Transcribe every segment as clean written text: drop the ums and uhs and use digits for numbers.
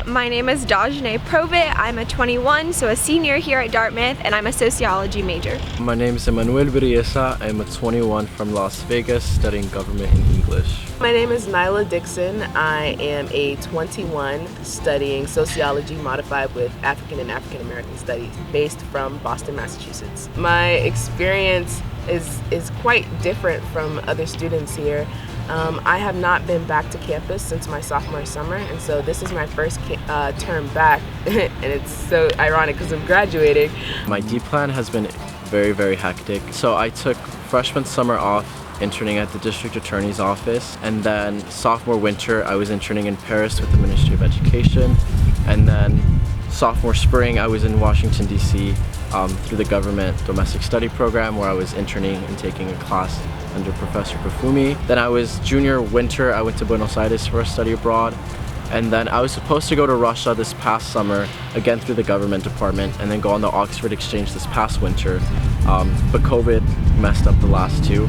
My name is Dajane Provit. I'm a 21, so a senior here at Dartmouth, and I'm a sociology major. My name is Emmanuel Briesa. I'm a 21 from Las Vegas studying government and English. My name is Nyla Dixon. I am a 21 studying sociology modified with African and African American studies based from Boston, Massachusetts. My experience is quite different from other students here. I have not been back to campus since my sophomore summer, and so this is my first term back, and it's so ironic because I'm graduating. My D plan has been very hectic. So I took freshman summer off interning at the district attorney's office, and then sophomore winter I was interning in Paris with the Ministry of Education, and then sophomore spring I was in Washington DC through the government domestic study program where I was interning and taking a class under Professor Bafumi. Then I was junior winter, I went to Buenos Aires for a study abroad, and then I was supposed to go to Russia this past summer, again through the government department, and then go on the Oxford exchange this past winter, but COVID messed up the last two,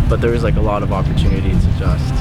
but there was like a lot of opportunity to just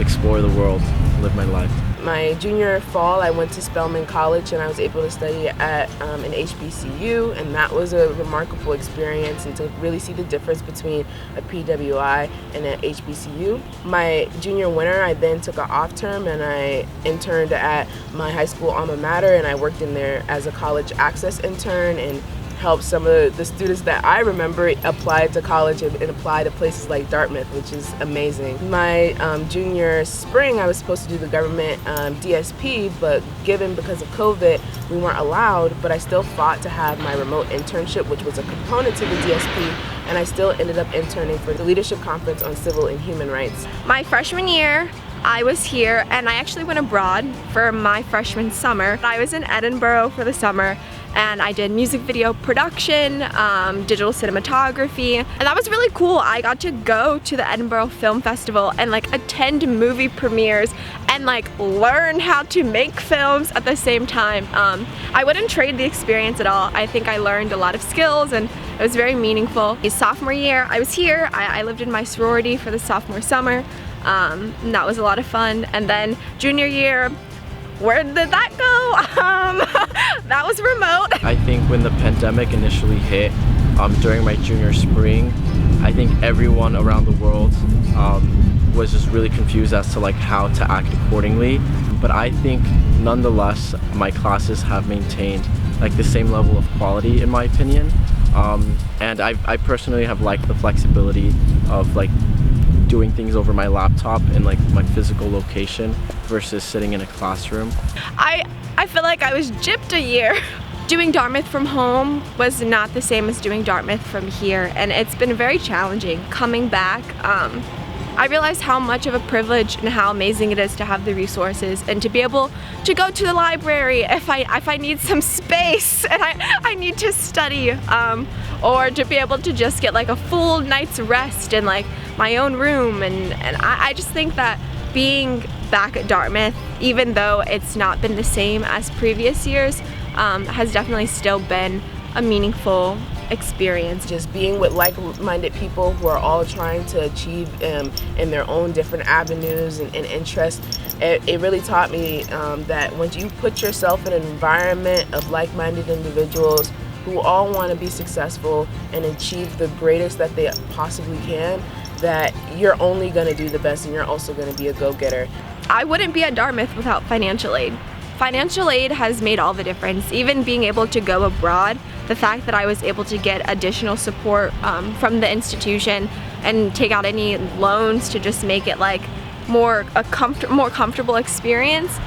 explore the world, live my life. My junior fall, I went to Spelman College and I was able to study at an HBCU, and that was a remarkable experience, and to really see the difference between a PWI and an HBCU. My junior winter, I then took an off term and I interned at my high school alma mater, and I worked in there as a college access intern and helped some of the students that I remember apply to college and apply to places like Dartmouth, which is amazing. My junior spring, I was supposed to do the government DSP, but because of COVID, we weren't allowed, but I still fought to have my remote internship, which was a component to the DSP, and I still ended up interning for the Leadership Conference on Civil and Human Rights. My freshman year, I was here, and I actually went abroad for my freshman summer. I was in Edinburgh for the summer, and I did music video production, digital cinematography, and that was really cool. I got to go to the Edinburgh Film Festival and like attend movie premieres and like learn how to make films at the same time. I wouldn't trade the experience at all. I think I learned a lot of skills and it was very meaningful. Sophomore year, I was here. I lived in my sorority for the sophomore summer, and that was a lot of fun. And then junior year, where did that go? That was remote. I think when the pandemic initially hit during my junior spring, I think everyone around the world was just really confused as to like how to act accordingly. But I think nonetheless my classes have maintained like the same level of quality in my opinion. And I personally have liked the flexibility of like doing things over my laptop in like my physical location versus sitting in a classroom. I feel like I was gypped a year. Doing Dartmouth from home was not the same as doing Dartmouth from here, and it's been very challenging coming back. I realized how much of a privilege and how amazing it is to have the resources and to be able to go to the library if I need some space and I need to study, or to be able to just get like a full night's rest in like my own room, and I just think that being back at Dartmouth, even though it's not been the same as previous years, has definitely still been a meaningful experience. Just being with like-minded people who are all trying to achieve in their own different avenues and interests, it really taught me that once you put yourself in an environment of like-minded individuals who all want to be successful and achieve the greatest that they possibly can, that you're only going to do the best and you're also going to be a go-getter. I wouldn't be at Dartmouth without financial aid. Financial aid has made all the difference. Even being able to go abroad, the fact that I was able to get additional support from the institution and take out any loans to just make it like more comfortable experience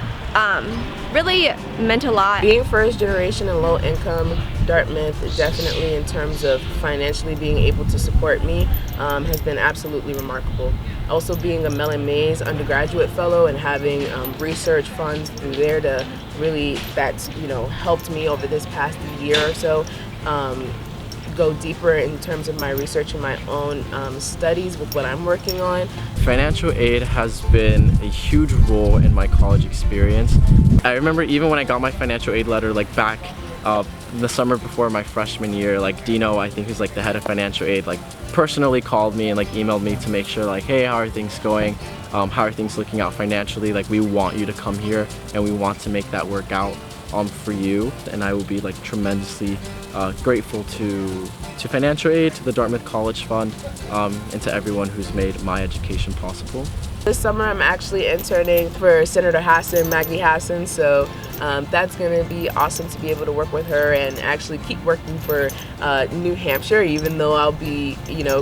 really meant a lot. Being first generation and low income, Dartmouth definitely in terms of financially being able to support me has been absolutely remarkable. Also being a Mellon Mays undergraduate fellow and having research funds through there to really, that's helped me over this past year or so go deeper in terms of my research and my own studies with what I'm working on. Financial aid has been a huge role in my college experience. I remember even when I got my financial aid letter like back The summer before my freshman year, like Dino, I think who's like the head of financial aid, like personally called me and like emailed me to make sure like, hey, how are things going? How are things looking out financially? Like, we want you to come here and we want to make that work out for you. And I will be like tremendously grateful to financial aid, to the Dartmouth College Fund, and to everyone who's made my education possible. This summer I'm actually interning for Senator Hassan, Maggie Hassan, so that's going to be awesome to be able to work with her and actually keep working for New Hampshire, even though I'll be,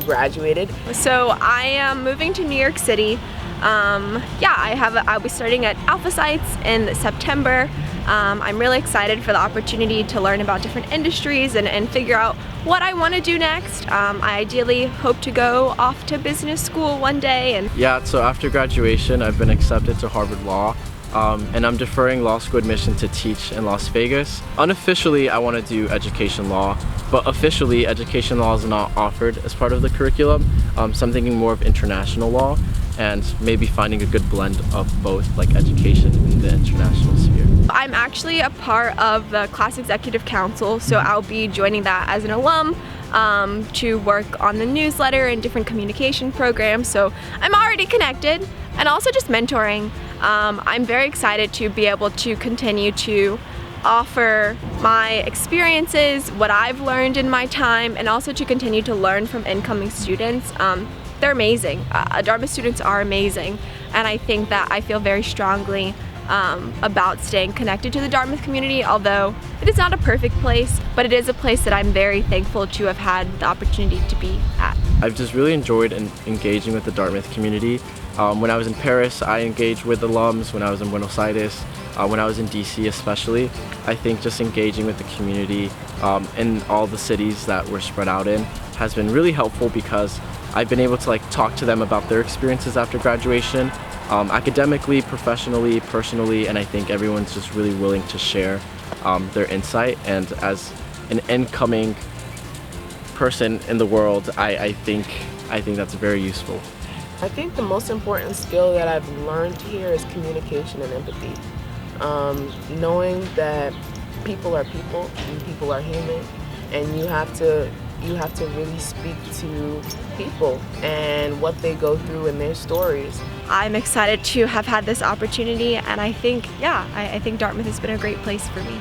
graduated. So I am moving to New York City. I'll be starting at Alpha Sites in September. I'm really excited for the opportunity to learn about different industries and figure out what I want to do next. I ideally hope to go off to business school one day. Yeah, so after graduation, I've been accepted to Harvard Law, and I'm deferring law school admission to teach in Las Vegas. Unofficially, I want to do education law, but officially, education law is not offered as part of the curriculum. So I'm thinking more of international law and maybe finding a good blend of both, like education in the international sphere. I'm actually a part of the Class Executive Council, so I'll be joining that as an alum to work on the newsletter and different communication programs. So I'm already connected, and also just mentoring. I'm very excited to be able to continue to offer my experiences, what I've learned in my time, and also to continue to learn from incoming students. They're amazing. Dartmouth students are amazing, and I think that I feel very strongly about staying connected to the Dartmouth community, although it is not a perfect place, but it is a place that I'm very thankful to have had the opportunity to be at. I've just really enjoyed engaging with the Dartmouth community. When I was in Paris, I engaged with alums. When I was in Buenos Aires, when I was in DC especially, I think just engaging with the community in all the cities that we're spread out in has been really helpful, because I've been able to like talk to them about their experiences after graduation, academically, professionally, personally, and I think everyone's just really willing to share their insight. And as an incoming person in the world, I think that's very useful. I think the most important skill that I've learned here is communication and empathy. Knowing that people are people and people are human, and you have to really speak to people and what they go through in their stories. I'm excited to have had this opportunity, and I think Dartmouth has been a great place for me.